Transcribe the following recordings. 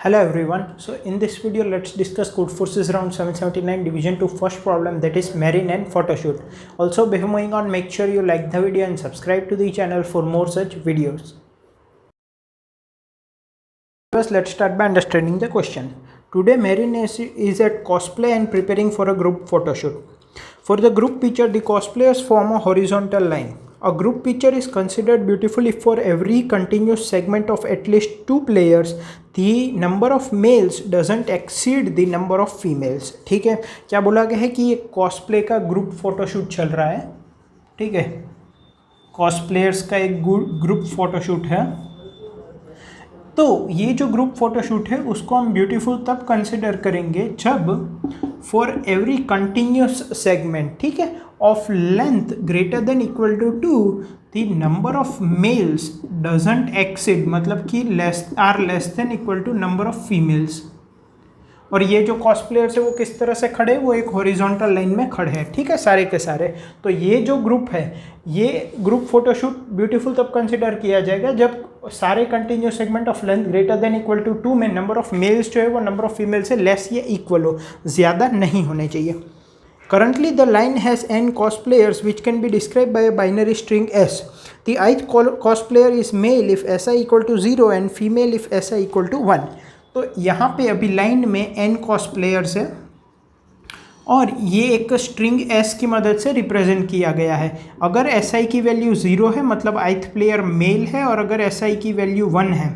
Hello everyone. So in this video let's discuss Code Forces round 779 division 2 first problem, that is marine and photoshoot. Also before moving on, make sure you like the video and subscribe to the channel for more such videos. First let's start by understanding the question. Today marine is at cosplay and preparing for a group photoshoot. For the group picture, the cosplayers form a horizontal line. A group picture is considered beautiful if for every continuous segment of at least 2 players the number of males doesn't exceed the number of females. ठीक है, क्या बोला गया है कि ये cosplay का group photoshoot चल रहा है. ठीक है, कॉस्प्लेयर्स का एक ग्रुप फोटोशूट है. तो ये जो ग्रुप फोटोशूट है उसको हम ब्यूटीफुल तब कंसिडर करेंगे जब फॉर एवरी कंटिन्यूस सेगमेंट, ठीक है, of length greater than equal to 2 the number of males doesn't exceed, मतलब कि less than equal to number of females. और ये जो कॉस्प्लेयर्स है वो किस तरह से खड़े, वो एक हॉरिजॉन्टल लाइन में खड़े हैं. ठीक है, सारे के सारे. तो ये जो ग्रुप है, ये ग्रुप फोटोशूट ब्यूटीफुल तब कंसिडर किया जाएगा जब सारे continuous segment of length greater than equal to 2 में नंबर ऑफ मेल्स जो है वो नंबर ऑफ फीमेल से लेस या इक्वल हो, ज़्यादा नहीं होने चाहिए. Currently, the line has n cosplayers which can be described by a binary string s. The ith cosplayer is male if si equal to 0 and female if si equal to 1. तो यहाँ पे अभी line में n cosplayers है और ये एक string s की मदद से रिप्रेजेंट किया गया है. अगर si की वैल्यू 0 है मतलब ith प्लेयर मेल है, और अगर si की वैल्यू 1 है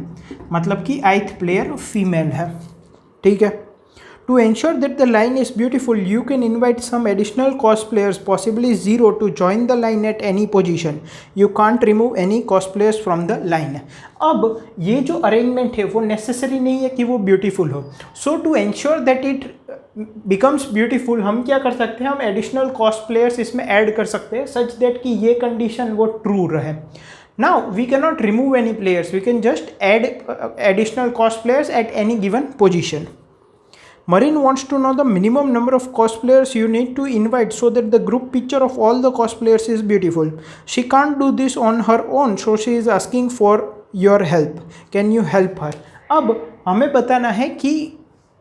मतलब कि ith प्लेयर फीमेल है. ठीक है. To ensure that the line is beautiful, you can invite some additional cosplayers, possibly 0, to join the line at any position. You can't remove any cosplayers from the line. अब ये जो arrangement है वो necessary नहीं है कि वो beautiful हो. So to ensure that it becomes beautiful, हम क्या कर सकते हैं, हम एडिशनल कॉस्प्लेयर्स इसमें ऐड कर सकते हैं सच दैट कि ये कंडीशन वो ट्रू रहे. Now we cannot remove any players, we can just add additional cosplayers at any given position. Marine wants to know the minimum number of cosplayers you need to invite so that the group picture of all the cosplayers is beautiful. She can't do this on her own, so she is asking for your help. Can you help her? अब हमें बताना है कि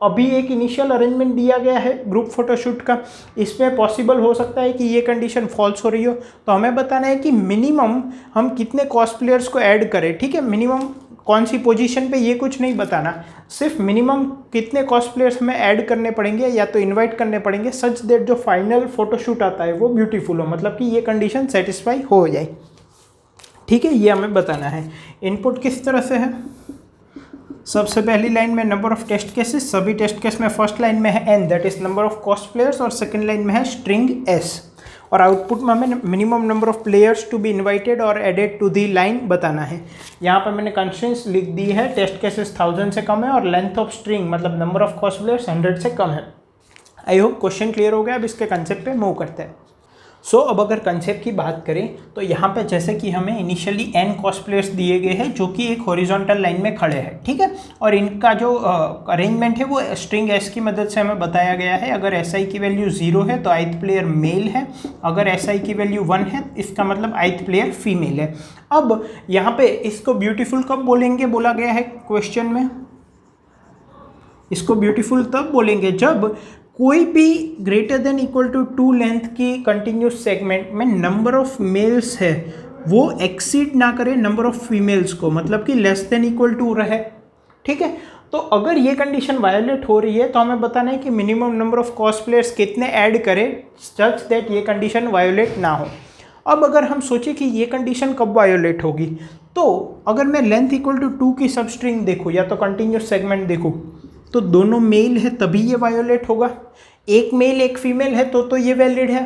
अभी एक initial arrangement दिया गया है ग्रुप फोटोशूट का, इसमें पॉसिबल हो सकता है कि ये कंडीशन फॉल्स हो रही हो. तो हमें बताना है कि मिनिमम हम कितने कॉस्प्लेयर्स को ऐड करें. ठीक है, मिनिमम कौन सी पोजीशन पे ये कुछ नहीं बताना, सिर्फ मिनिमम कितने कॉस्प्लेयर्स हमें ऐड करने पड़ेंगे या तो इनवाइट करने पड़ेंगे सच दैट जो फाइनल फोटोशूट आता है वो ब्यूटीफुल हो, मतलब कि ये कंडीशन सेटिस्फाई हो जाए. ठीक है, ये हमें बताना है. इनपुट किस तरह से है, सबसे पहली लाइन में नंबर ऑफ टेस्ट केसेस, सभी टेस्ट केस में फर्स्ट लाइन में है n, that is number of cosplayers, और सेकेंड लाइन में है स्ट्रिंग s. और आउटपुट में हमें minimum number of players to be invited और एडेड टू दी लाइन बताना है. यहाँ पर मैंने कंस्ट्रेंट्स लिख दी है, टेस्ट केसेस 1000 से कम है और लेंथ ऑफ स्ट्रिंग मतलब नंबर ऑफ कॉस्प्लेयर्स 100 से कम है. आई होप क्वेश्चन क्लियर हो गया. अब इसके कंसेप्ट पे मूव करते हैं. सो अब अगर कंसेप्ट की बात करें तो यहाँ पे जैसे कि हमें इनिशियली n कॉस्प्लेयर्स दिए गए हैं जो कि एक हॉरिजॉन्टल लाइन में खड़े हैं. ठीक है, और इनका जो अरेंजमेंट है वो स्ट्रिंग s की मदद से हमें बताया गया है. अगर si की वैल्यू 0 है तो ith प्लेयर मेल है, अगर si की वैल्यू 1 है इसका मतलब ith प्लेयर फीमेल है. अब यहाँ पे इसको ब्यूटीफुल कब बोलेंगे, बोला गया है क्वेश्चन में, इसको ब्यूटीफुल तब बोलेंगे जब कोई भी greater than equal to 2 length की कंटिन्यूस सेगमेंट में नंबर ऑफ मेल्स है वो एक्सीड ना करे नंबर ऑफ फीमेल्स को, मतलब कि लेस देन इक्वल टू रहे. ठीक है, तो अगर ये कंडीशन वायोलेट हो रही है तो हमें बताना है कि मिनिमम नंबर ऑफ कॉस्प्लेयर्स कितने ऐड करें सच दैट ये कंडीशन वायोलेट ना हो. अब अगर हम सोचें कि ये कंडीशन कब वायोलेट होगी, तो अगर मैं लेंथ इक्वल टू 2 की सब स्ट्रिंग देखूँ या तो कंटिन्यूस सेगमेंट देखूँ तो दोनों मेल है तभी ये वायोलेट होगा. एक मेल एक फीमेल है तो ये वैलिड है,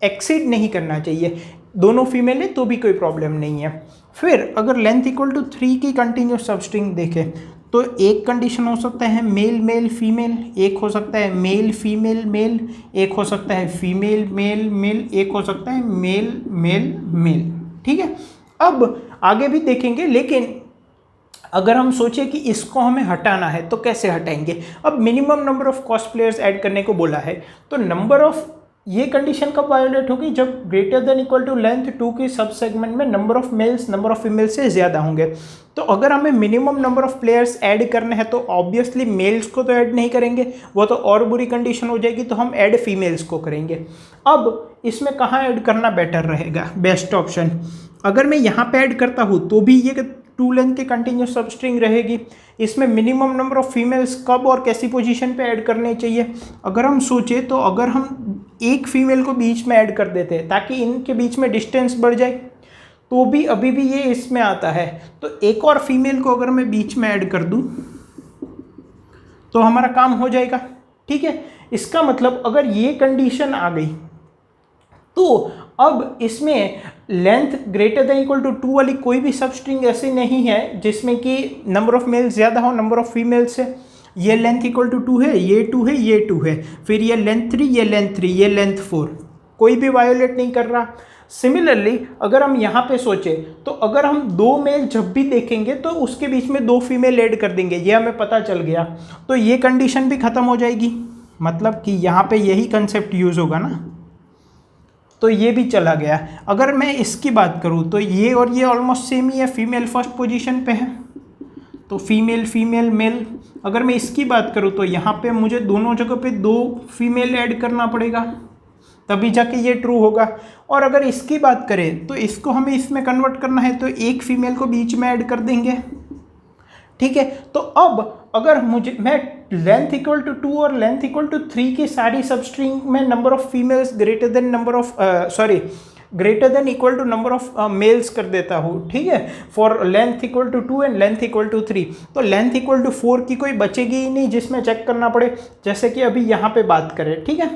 एक्सीड नहीं करना चाहिए. दोनों फीमेल है तो भी कोई प्रॉब्लम नहीं है. फिर अगर लेंथ इक्वल टू 3 की कंटिन्यूस सब स्ट्रिंग देखें तो एक कंडीशन हो सकता है मेल मेल फीमेल, एक हो सकता है मेल फीमेल मेल, एक हो सकता है फीमेल मेल मेल, एक हो सकता है मेल मेल मेल. ठीक है, अब आगे भी देखेंगे, लेकिन अगर हम सोचें कि इसको हमें हटाना है तो कैसे हटाएंगे. अब minimum number of cosplayers add करने को बोला है तो नंबर ऑफ ये कंडीशन कब वायोलेट होगी, जब greater than equal to length 2 के सब सेगमेंट में number of males number of female से ज़्यादा होंगे। तो अगर हमें minimum number of players add करने हैं तो ऑब्वियसली मेल्स को तो ऐड नहीं करेंगे, वो तो और बुरी कंडीशन हो जाएगी, तो हम ऐड फीमेल्स को करेंगे। अब इसमें कहाँ ऐड करना बेटर रहेगा, बेस्ट ऑप्शन, अगर मैं यहाँ पे ऐड करता हूँ तो भी ये 2 लेंथ की कंटिन्यूस सब स्ट्रिंग रहेगी। इसमें मिनिमम नंबर ऑफ फीमेल्स कब और कैसी पोजीशन पे ऐड करने चाहिए, अगर हम सोचें तो अगर हम एक फीमेल को बीच में ऐड कर देते हैं ताकि इनके बीच में डिस्टेंस बढ़ जाए, तो भी अभी भी ये इसमें आता है। तो एक और फीमेल को अगर मैं बीच में ऐड कर दूं तो हमारा काम हो जाएगा। ठीक है, इसका मतलब अगर ये कंडीशन आ गई तो अब इसमें length greater than equal to 2 वाली कोई भी सब स्ट्रिंग ऐसी नहीं है जिसमें कि नंबर ऑफ मेल ज़्यादा हो नंबर ऑफ फीमेल से। ये लेंथ इक्वल टू 2 है, ये 2 है, ये 2 है, फिर ये लेंथ 3, ये लेंथ 3, ये लेंथ 4, कोई भी वायोलेट नहीं कर रहा। सिमिलरली अगर हम यहाँ पे सोचें तो अगर हम 2 मेल जब भी देखेंगे तो उसके बीच में 2 फीमेल ऐड कर देंगे, ये हमें पता चल गया, तो ये कंडीशन भी ख़त्म हो जाएगी। मतलब कि यहाँ पे यही कंसेप्ट यूज़ होगा ना, तो ये भी चला गया। अगर मैं इसकी बात करूँ तो ये और ये ऑलमोस्ट सेम ही है, फीमेल फर्स्ट पोजीशन पे है तो फीमेल फीमेल मेल। अगर मैं इसकी बात करूँ तो यहाँ पे मुझे दोनों जगह पे 2 फीमेल ऐड करना पड़ेगा तभी जाके ये ट्रू होगा। और अगर इसकी बात करें तो इसको हमें इसमें कन्वर्ट करना है तो एक फीमेल को बीच में ऐड कर देंगे। ठीक है, तो अब अगर मैं लेंथ इक्वल टू 2 और लेंथ इक्वल टू 3 की सारी सब स्ट्रिंग में number of females greater than number of greater than equal to number of males कर देता हूँ। ठीक है, for length equal to 2 and length equal to 3, तो लेंथ इक्वल टू 4 की कोई बचेगी ही नहीं जिसमें चेक करना पड़े, जैसे कि अभी यहाँ पे बात करें। ठीक है,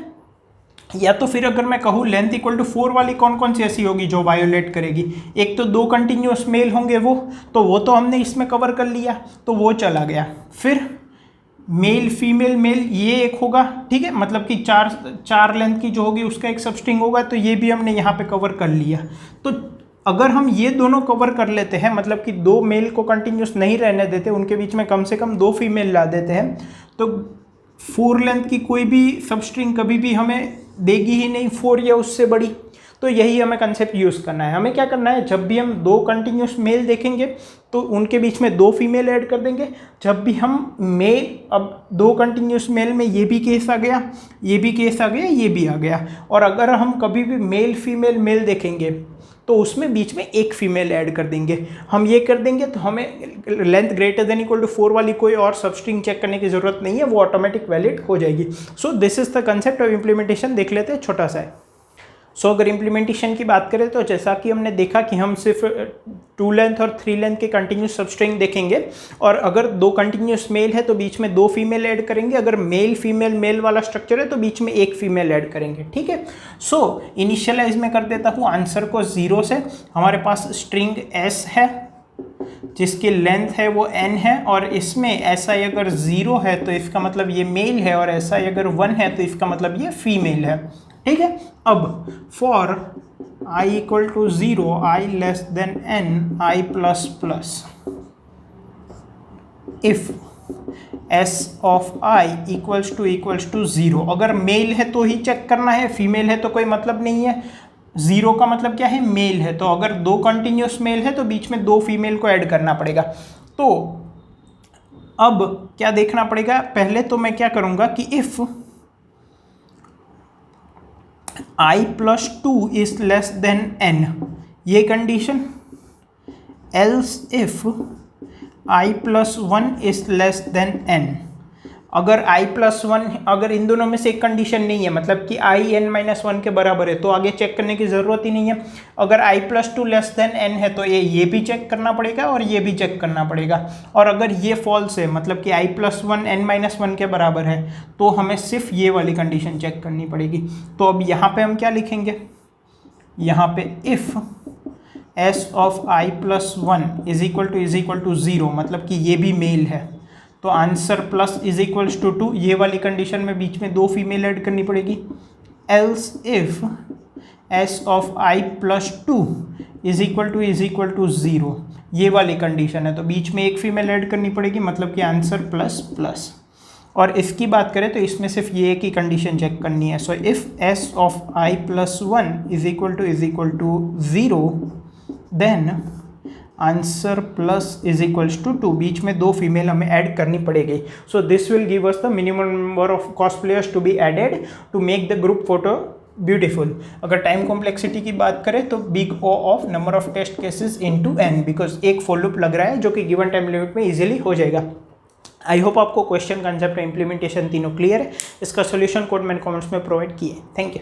या तो फिर अगर मैं कहूँ लेंथ इक्वल टू 4 वाली कौन कौन सी ऐसी होगी जो वायोलेट करेगी, एक तो 2 कंटिन्यूस मेल होंगे वो तो हमने इसमें कवर कर लिया तो वो चला गया। फिर मेल फीमेल मेल ये एक होगा। ठीक है, मतलब कि चार लेंथ की जो होगी उसका एक सबस्ट्रिंग होगा, तो ये भी हमने यहाँ पे कवर कर लिया। तो अगर हम ये दोनों कवर कर लेते हैं, मतलब कि 2 मेल को कंटिन्यूस नहीं रहने देते, उनके बीच में कम से कम 2 फीमेल ला देते हैं, तो 4 लेंथ की कोई भी सबस्ट्रिंग कभी भी हमें देगी ही नहीं 4 या उससे बड़ी। तो यही हमें कंसेप्ट यूज़ करना है। हमें क्या करना है, जब भी हम 2 कंटिन्यूस मेल देखेंगे तो उनके बीच में 2 फीमेल ऐड कर देंगे। जब भी हम मेल, अब 2 कंटिन्यूस मेल में ये भी केस आ गया, ये भी केस आ गया, ये भी आ गया, और अगर हम कभी भी मेल फीमेल मेल देखेंगे तो उसमें बीच में एक फीमेल ऐड कर देंगे। हम ये कर देंगे तो हमें length greater than equal to 4 वाली कोई और सबस्ट्रिंग चेक करने की ज़रूरत नहीं है, वो ऑटोमेटिक वैलिड हो जाएगी। So this is the concept of implementation. देख लेते हैं, छोटा सा है। सो अगर इम्प्लीमेंटेशन की बात करें तो जैसा कि हमने देखा कि हम सिर्फ 2 लेंथ और 3 लेंथ के कंटिन्यूस सबस्ट्रिंग देखेंगे, और अगर 2 कंटिन्यूस मेल है तो बीच में 2 फीमेल ऐड करेंगे, अगर मेल फीमेल मेल वाला स्ट्रक्चर है तो बीच में एक फीमेल ऐड करेंगे। ठीक है, सो इनिशियलाइज में कर देता हूँ आंसर को 0 से। हमारे पास स्ट्रिंग S है जिसकी लेंथ है वो n है, और इसमें SI अगर 0 है तो इसका मतलब ये मेल है, और SI अगर 1 है तो इसका मतलब ये फीमेल है। ठीक है, अब for I equal to 0, I less than n, I plus plus, if S of I equals to 0, अगर मेल है तो ही चेक करना है, फीमेल है तो कोई मतलब नहीं है। 0 का मतलब क्या है, मेल है, तो अगर 2 कंटिन्यूस मेल है तो बीच में 2 फीमेल को ऐड करना पड़ेगा। तो अब क्या देखना पड़ेगा, पहले तो मैं क्या करूँगा कि if I plus 2 is less than n, ये condition, else if I plus 1 is less than n। अगर I प्लस 1, अगर इन दोनों में से एक कंडीशन नहीं है, मतलब कि I n-1 के बराबर है, तो आगे चेक करने की ज़रूरत ही नहीं है। अगर I plus 2 less than n है तो ये भी चेक करना पड़ेगा और ये भी चेक करना पड़ेगा। और अगर ये फॉल्स है, मतलब कि I प्लस 1 n-1 के बराबर है, तो हमें सिर्फ ये वाली कंडीशन चेक करनी पड़ेगी। तो अब यहाँ पर हम क्या लिखेंगे, यहाँ पे if S of I plus 1 is equal to 0, मतलब कि ये भी मेल है, तो answer plus is equals to 2, ये वाली कंडीशन में बीच में 2 फीमेल ऐड करनी पड़ेगी। Else if S of I plus 2 is equal to 0, ये वाली कंडीशन है, तो बीच में एक फीमेल ऐड करनी पड़ेगी, मतलब कि आंसर प्लस प्लस। और इसकी बात करें तो इसमें सिर्फ ये की कंडीशन चेक करनी है. So if s of i plus 1 is equal to 0, then answer plus is equals to 2. बीच में 2 फीमेल हमें ऐड करनी पड़ेगी. So this will give us the minimum number of cosplayers to be added to make the group photo beautiful. अगर time complexity की बात करें तो big O of number of test cases into n, because एक for loop लग रहा है जो कि गिवन टाइम लिमिट में इजीली हो जाएगा. आई होप आपको क्वेश्चन, कंसेप्ट, इम्प्लीमेंटेशन तीनों क्लियर है. इसका सोल्यूशन कोड मैंने कमेंट्स में प्रोवाइड किए. Thank you.